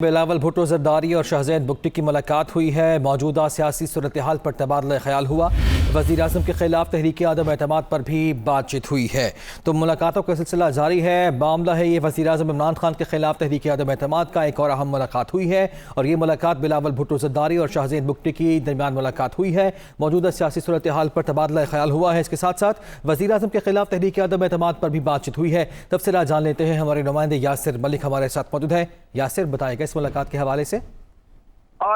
बिलावल भुट्टो जरदारी और शहज़ैन बुगटी की मुलाकात हुई है। मौजूदा सियासी सूरत हाल पर तबादला ख्याल हुआ। वज़ीर आज़म के खिलाफ तहरीक आदम एतमाद पर भी बातचीत हुई है। तो मुलाकातों का सिलसिला जारी है। मामला है ये वज़ीर आज़म इमरान खान के खिलाफ तहरीक आदम एतमाद का एक और अहम मुलाकात हुई है और ये मुलाकात बिलावल भुट्टो जरदारी और शहज़ैन बुगटी की दरमियान मुलाकात हुई है। मौजूदा सियासी सूरत हाल पर तबादला ख्याल हुआ है। इसके साथ साथ वज़ीर आज़म के खिलाफ तहरीक आदम एतमाद पर भी बातचीत हुई है। तफसीलात जान लेते हैं। हमारे नुमाइंदे यासिर मलिक हमारे साथ मौजूद है। यासिर, बताएगा इस मुलाकात के हवाले से।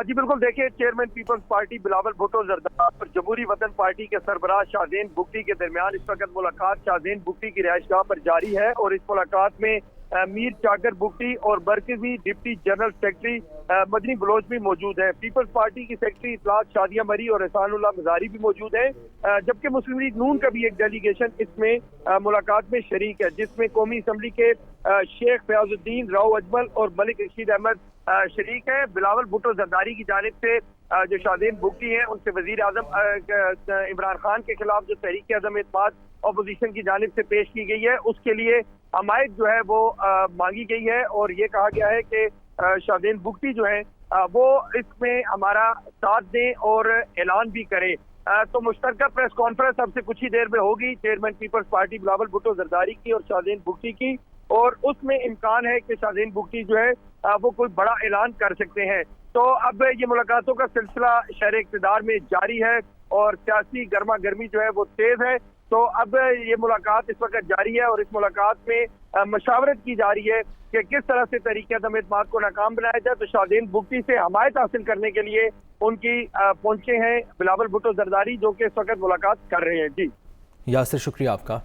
जी बिल्कुल, देखिए, चेयरमैन पीपल्स पार्टी बिलावल भुट्टो जरदारी और जमहूरी वतन पार्टी के सरबराह शहज़ैन बुगटी के दरमियान इस वक्त मुलाकात शहज़ैन बुगटी की रिहाइशगाह पर जारी है और इस मुलाकात में मीर चाकर बुगटी और मरकजी deputy general secretary Madni Baloch भी मौजूद है। पीपल्स पार्टी की सेक्रेटरी इतलात शादिया मरी और एहसानुल्लाह मज़ारी भी मौजूद है, जबकि मुस्लिम लीग नून का भी एक डेलीगेशन इसमें मुलाकात में शरीक है, जिसमें कौमी असम्बली के शेख फयाजुद्दीन, राव अजमल और मलिक रशीद अहमद शरीक है। बिलावल भुट्टो जरदारी की जानिब से जो शहज़ैन बुगटी हैं उनसे वज़ीर आज़म इमरान खान के खिलाफ जो तहरीक आदम एतमाद अपोजिशन की जानिब से पेश की गई है उसके लिए हमायत जो है वो मांगी गई है और ये कहा गया है कि शहज़ैन बुगटी जो है वो इसमें हमारा साथ दें और ऐलान भी करें। तो मुश्तरका प्रेस कॉन्फ्रेंस अब से कुछ ही देर में होगी चेयरमैन पीपल्स पार्टी बिलावल भुट्टो जरदारी की और शहज़ैन बुगटी की, और उसमें इम्कान है कि शहज़ैन बुगटी जो है वो कोई बड़ा ऐलान कर सकते हैं। तो अब ये मुलाकातों का सिलसिला शहर इक़्तिदार में जारी है और सियासी गर्मा गर्मी जो है वो तेज है। तो अब ये मुलाकात इस वक्त जारी है और इस मुलाकात में मशावरत की जा रही है कि किस तरह से तहरीक आदम एतमाद को नाकाम बनाया जाए। तो शहज़ैन बुगटी से हमायत हासिल करने के लिए उनकी पहुंचे हैं बिलावल भुट्टो जरदारी, जो कि इस वक्त मुलाकात कर रहे हैं। जी यासिर, शुक्रिया आपका।